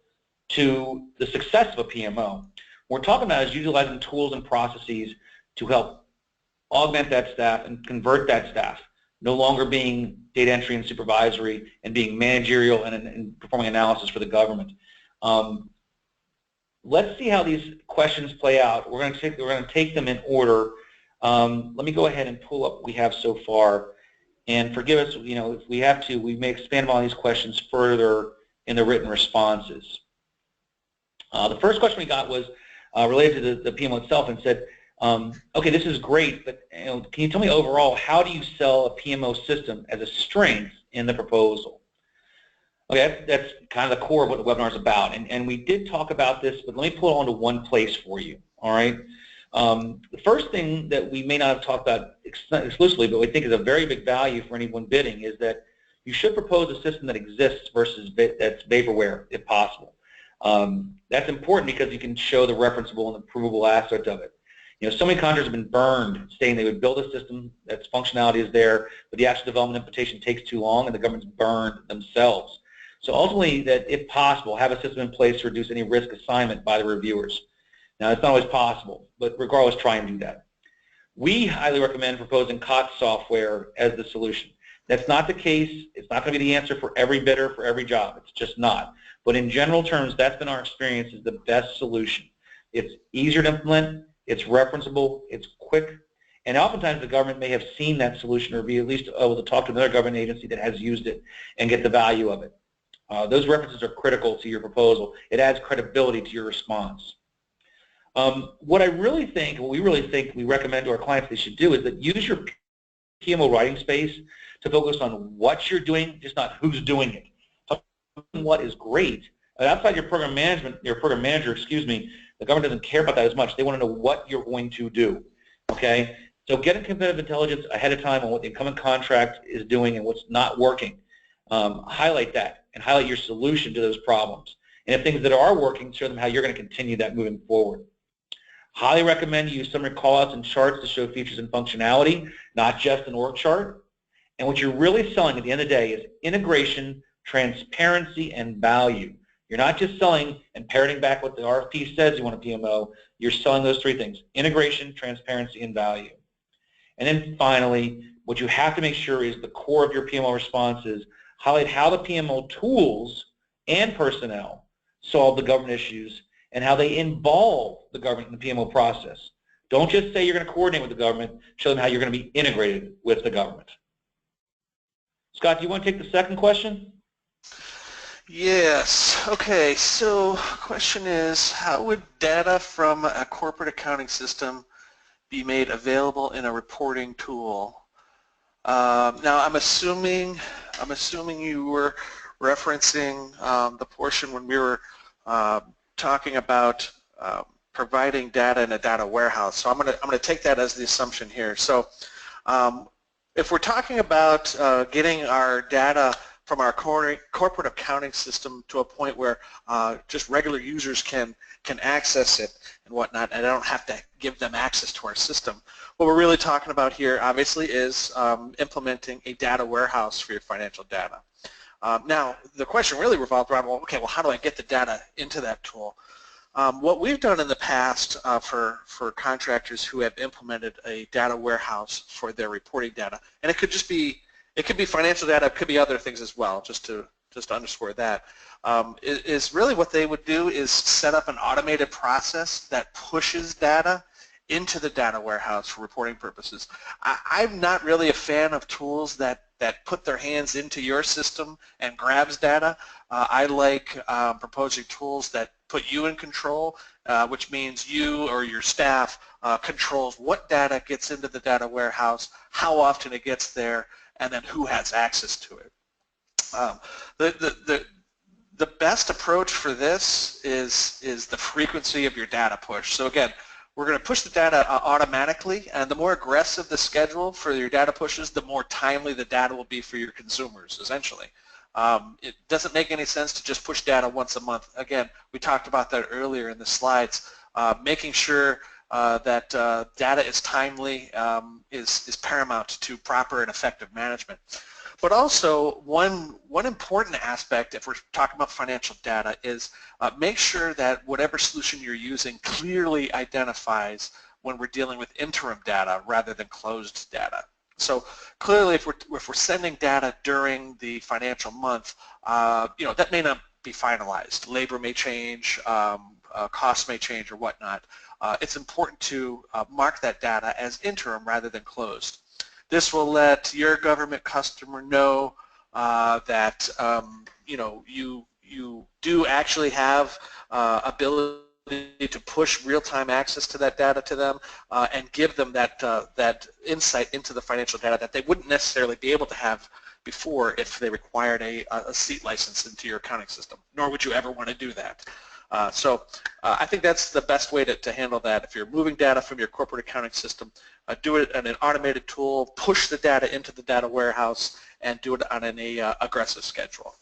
to the success of a PMO. What we're talking about is utilizing tools and processes to help augment that staff and convert that staff, no longer being data entry and supervisory and being managerial and performing analysis for the government. Let's see how these questions play out. We're going to take them in order. Let me go ahead and pull up what we have so far, and forgive us, if we have to, we may expand on these questions further in the written responses. The first question we got was related to the PMO itself and said, okay, this is great, but can you tell me overall, how do you sell a PMO system as a strength in the proposal? Okay, that's kind of the core of what the webinar is about, and we did talk about this, but let me pull it onto one place for you, all right? The first thing that we may not have talked about exclusively, but we think is a very big value for anyone bidding, is that you should propose a system that exists versus that's vaporware, if possible. That's important because you can show the referenceable and the provable aspect of it. So many contractors have been burned saying they would build a system that's functionality is there, but the actual development implementation takes too long and the government's burned themselves. So ultimately, that if possible, have a system in place to reduce any risk assignment by the reviewers. Now, it's not always possible, but regardless, try and do that. We highly recommend proposing COTS software as the solution. That's not the case. It's not going to be the answer for every bidder for every job. It's just not. But in general terms, that's been our experience is the best solution. It's easier to implement. It's referenceable. It's quick. And oftentimes the government may have seen that solution or be at least able to talk to another government agency that has used it and get the value of it. Those references are critical to your proposal. It adds credibility to your response. What we really think we recommend to our clients they should do is that use your PMO writing space to focus on what you're doing, just not who's doing it. What is great. Outside your program manager, the government doesn't care about that as much. They want to know what you're going to do. Okay? So getting competitive intelligence ahead of time on what the incumbent contract is doing and what's not working. Highlight that and highlight your solution to those problems. And if things that are working, show them how you're going to continue that moving forward. Highly recommend you use summary callouts and charts to show features and functionality, not just an org chart. And what you're really selling at the end of the day is integration, transparency, and value. You're not just selling and parroting back what the RFP says you want a PMO. You're selling those three things: integration, transparency, and value. And then finally, what you have to make sure is the core of your PMO response is highlight how the PMO tools and personnel solve the government issues and how they involve the government in the PMO process. Don't just say you're going to coordinate with the government. Show them how you're going to be integrated with the government. Scott, do you want to take the second question? Yes. Okay. So question is, how would data from a corporate accounting system be made available in a reporting tool? Now, I'm assuming you were referencing the portion when we were talking about providing data in a data warehouse. So I'm gonna take that as the assumption here. So if we're talking about getting our data from our corporate accounting system to a point where just regular users can access it and whatnot, and I don't have to give them access to our system, what we're really talking about here obviously is implementing a data warehouse for your financial data. Now, the question really revolved around, well, how do I get the data into that tool? What we've done in the past for contractors who have implemented a data warehouse for their reporting data, and it could be financial data, it could be other things as well, just to underscore that, is really what they would do is set up an automated process that pushes data into the data warehouse for reporting purposes. I'm not really a fan of tools that put their hands into your system and grabs data. I like proposing tools that put you in control, which means you or your staff controls what data gets into the data warehouse, how often it gets there, and then who has access to it. The best approach for this is the frequency of your data push. So again, we're going to push the data automatically, and the more aggressive the schedule for your data pushes, the more timely the data will be for your consumers, essentially. It doesn't make any sense to just push data once a month. Again, we talked about that earlier in the slides. Making sure that data is timely is paramount to proper and effective management. But also, one important aspect, if we're talking about financial data, is make sure that whatever solution you're using clearly identifies when we're dealing with interim data rather than closed data. So clearly, if we're sending data during the financial month, that may not be finalized. Labor may change, costs may change, or whatnot. It's important to mark that data as interim rather than closed. This will let your government customer know that you do actually have ability to push real-time access to that data to them and give them that insight into the financial data that they wouldn't necessarily be able to have before if they required a seat license into your accounting system, nor would you ever want to do that. So I think that's the best way to handle that. If you're moving data from your corporate accounting system, do it in an automated tool, push the data into the data warehouse, and do it on an aggressive schedule.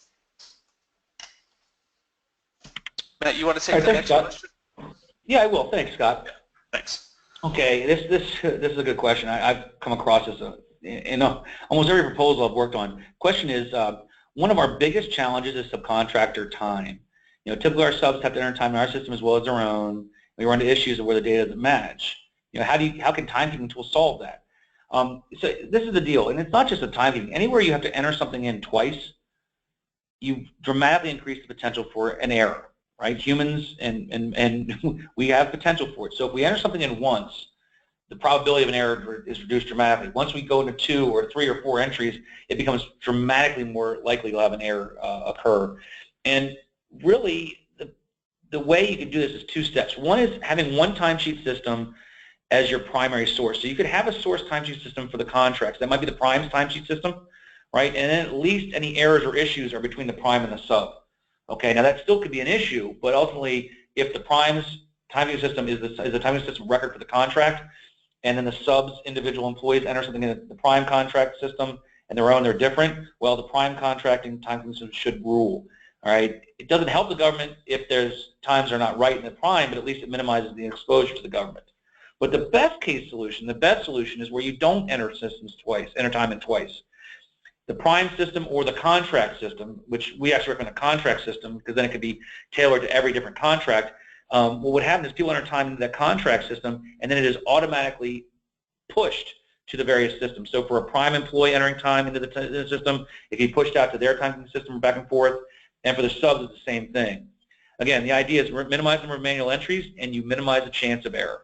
Matt, you want to All take right, the thanks, next Scott. question? Yeah, I will. Thanks, Scott. Thanks. Okay, this is a good question. I've come across this in almost every proposal I've worked on. Question is, one of our biggest challenges is subcontractor time. Typically our subs have to enter time in our system as well as their own. We run into issues of where the data doesn't match. How can timekeeping tools solve that? So this is the deal, and it's not just a timekeeping. Anywhere you have to enter something in twice, you dramatically increase the potential for an error, right? Humans and we have potential for it. So if we enter something in once, the probability of an error is reduced dramatically. Once we go into 2 or 3 or 4 entries, it becomes dramatically more likely to have an error occur. And really, the way you can do this is 2 steps. One is having one timesheet system as your primary source. So you could have a source timesheet system for the contracts. That might be the prime's timesheet system, right? And then at least any errors or issues are between the prime and the sub. Okay, now that still could be an issue, but ultimately, if the prime's timesheet system is the timesheet system record for the contract, and then the sub's individual employees enter something in the prime contract system and their own, they're different, well, the prime contracting time system should rule. All right, it doesn't help the government if there's times are not right in the prime, but at least it minimizes the exposure to the government. But the best case solution, the best solution is where you don't enter time in twice. The prime system or the contract system, which we actually recommend a contract system because then it could be tailored to every different contract. Well, what happens is people enter time into that contract system, and then it is automatically pushed to the various systems. So for a prime employee entering time into the system, it can be pushed out to their time system back and forth, and for the subs, it's the same thing. Again, the idea is minimize the number of manual entries, and you minimize the chance of error.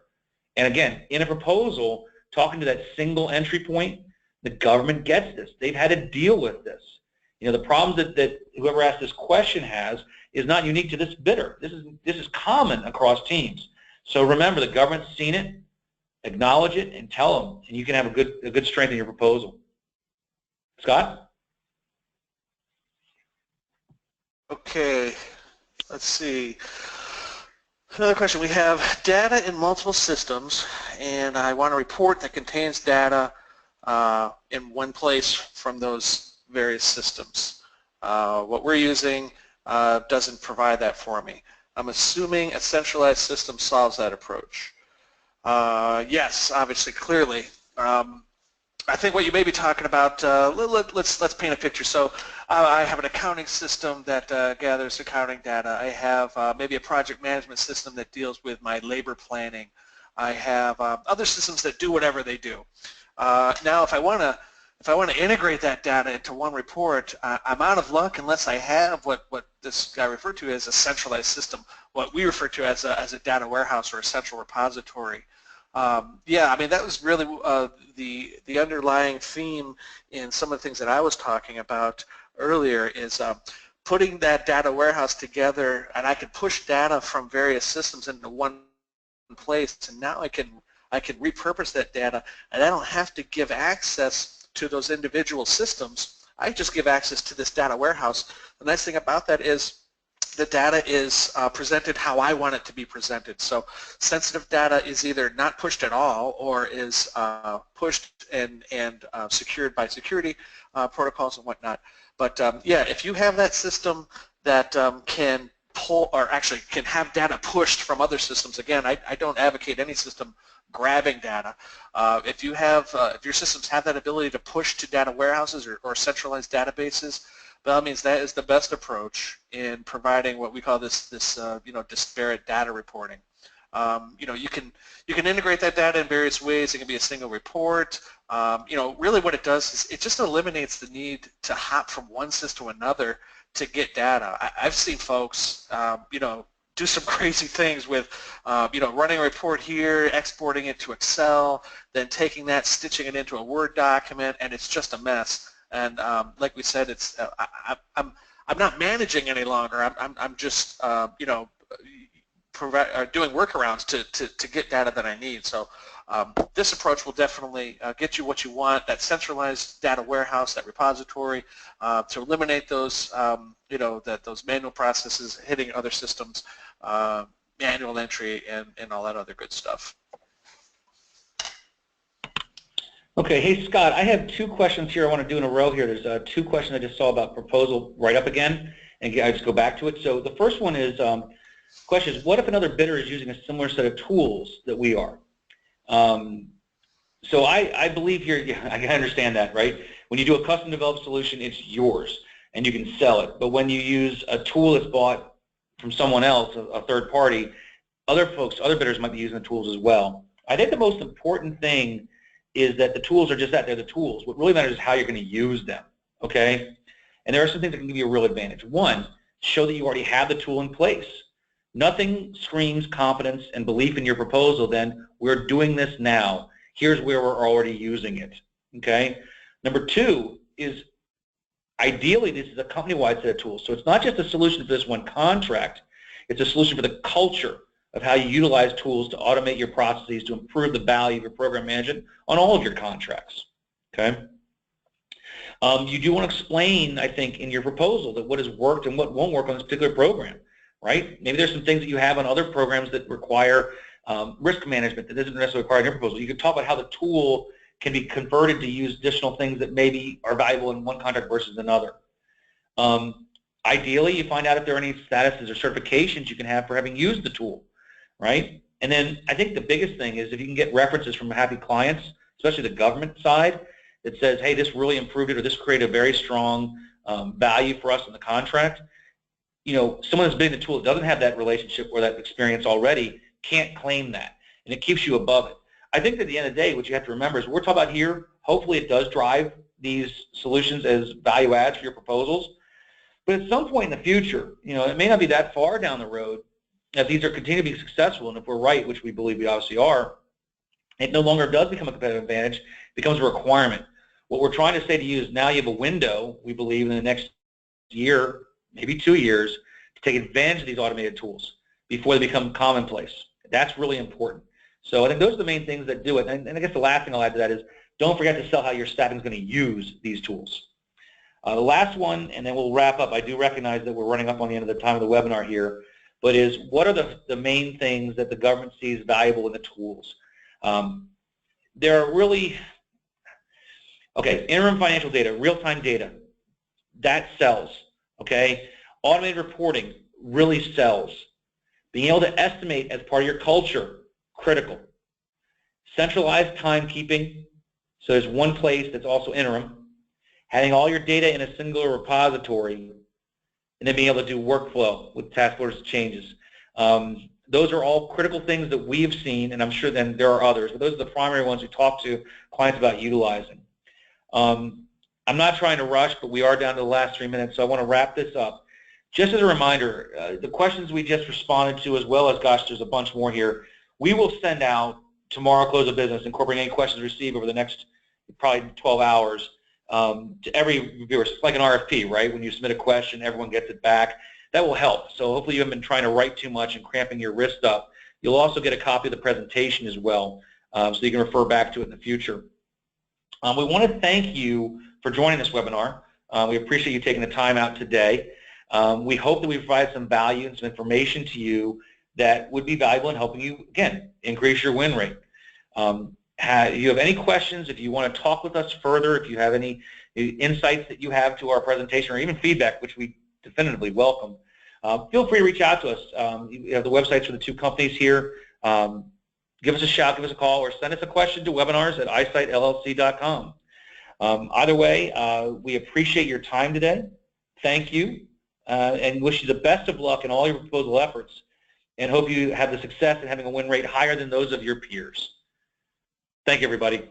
And again, in a proposal, talking to that single entry point, the government gets this. They've had to deal with this. The problems that whoever asked this question has is not unique to this bidder. This is common across teams. So remember, the government's seen it, acknowledge it, and tell them, and you can have a good strength in your proposal. Scott? Okay, let's see. Another question. We have data in multiple systems, and I want a report that contains data in one place from those various systems. What we're using doesn't provide that for me. I'm assuming a centralized system solves that approach. Yes, obviously, clearly. I think what you may be talking about, let's paint a picture. So I have an accounting system that gathers accounting data. I have maybe a project management system that deals with my labor planning. I have other systems that do whatever they do. Now, if I want to integrate that data into one report, I'm out of luck unless I have what this guy referred to as a centralized system, what we refer to as a data warehouse or a central repository. Yeah, I mean, that was really the underlying theme in some of the things that I was talking about earlier is putting that data warehouse together, and I could push data from various systems into one place, and now I can repurpose that data, and I don't have to give access to those individual systems. I just give access to this data warehouse. The nice thing about that is the data is presented how I want it to be presented. So sensitive data is either not pushed at all or is pushed and secured by security protocols and whatnot. But yeah, if you have that system that can pull, or actually can have data pushed from other systems, again, I don't advocate any system grabbing data. If your systems have that ability to push to data warehouses or centralized databases, that means that is the best approach in providing what we call this disparate data reporting. You can integrate that data in various ways. It can be a single report. Really what it does is it just eliminates the need to hop from one system to another to get data. I've seen folks, do some crazy things with, running a report here, exporting it to Excel, then taking that, stitching it into a Word document, and it's just a mess. And like we said, it's I'm not managing any longer. I'm just doing workarounds to get data that I need. So this approach will definitely get you what you want, that centralized data warehouse, that repository, to eliminate those those manual processes hitting other systems, manual entry, and all that other good stuff. Okay, hey Scott, I have 2 questions here I want to do in a row here. There's 2 questions I just saw about proposal write-up again, and I just go back to it. So the first one is, Question is, what if another bidder is using a similar set of tools that we are? So I believe here, yeah, I understand that, right? When you do a custom developed solution, it's yours and you can sell it. But when you use a tool that's bought from someone else, a third party, other bidders might be using the tools as well. I think the most important thing is that the tools are just that, they're the tools. What really matters is how you're going to use them, okay? And there are some things that can give you a real advantage. One, show that you already have the tool in place. Nothing screams confidence and belief in your proposal than we're doing this now. Here's where we're already using it, okay? Number two is ideally this is a company-wide set of tools. So it's not just a solution for this one contract, it's a solution for the culture of how you utilize tools to automate your processes to improve the value of your program management on all of your contracts, okay? You do want to explain, I think, in your proposal that what has worked and what won't work on this particular program, right? Maybe there's some things that you have on other programs that require risk management that isn't necessarily required in your proposal. You can talk about how the tool can be converted to use additional things that maybe are valuable in one contract versus another. Ideally, you find out if there are any statuses or certifications you can have for having used the tool, right? And then I think the biggest thing is if you can get references from happy clients, especially the government side, that says, hey, this really improved it or this created a very strong value for us in the contract. You know, someone that's bidding the tool that doesn't have that relationship or that experience already can't claim that, and it keeps you above it. I think that at the end of the day, what you have to remember is what we're talking about here, hopefully it does drive these solutions as value adds for your proposals, but at some point in the future, you know, it may not be that far down the road, if these are continue to be successful, and if we're right, which we believe we obviously are, it no longer does become a competitive advantage, it becomes a requirement. What we're trying to say to you is now you have a window, we believe, in the next year, maybe 2 years, to take advantage of these automated tools before they become commonplace. That's really important. So I think those are the main things that do it. And I guess the last thing I'll add to that is don't forget to sell how your staffing is going to use these tools. The last one, and then we'll wrap up. I do recognize that we're running up on the end of the time of the webinar here, but is what are the main things that the government sees valuable in the tools? There are really, okay, interim financial data, real-time data, that sells, okay? Automated reporting really sells. Being able to estimate as part of your culture, critical. Centralized timekeeping, so there's one place that's also interim. Having all your data in a singular repository, and then being able to do workflow with task orders changes. Those are all critical things that we've seen, and I'm sure then there are others, but those are the primary ones we talk to clients about utilizing. I'm not trying to rush, but we are down to the last 3 minutes, so I want to wrap this up. Just as a reminder, the questions we just responded to, as well as, gosh, there's a bunch more here, we will send out tomorrow, close of business, incorporating any questions received over the next probably 12 hours to every reviewer. It's like an RFP, right? When you submit a question, everyone gets it back. That will help. So hopefully you haven't been trying to write too much and cramping your wrist up. You'll also get a copy of the presentation as well, so you can refer back to it in the future. We want to thank you for joining this webinar. We appreciate you taking the time out today. We hope that we provide some value and some information to you that would be valuable in helping you, again, increase your win rate. If you have any questions, if you want to talk with us further, if you have any insights that you have to our presentation or even feedback, which we definitively welcome, feel free to reach out to us. You have the websites for the two companies here. Give us a shout, give us a call, or send us a question to webinars@eyesightllc.com. Either way, we appreciate your time today. Thank you, and wish you the best of luck in all your proposal efforts, and hope you have the success in having a win rate higher than those of your peers. Thank you, everybody.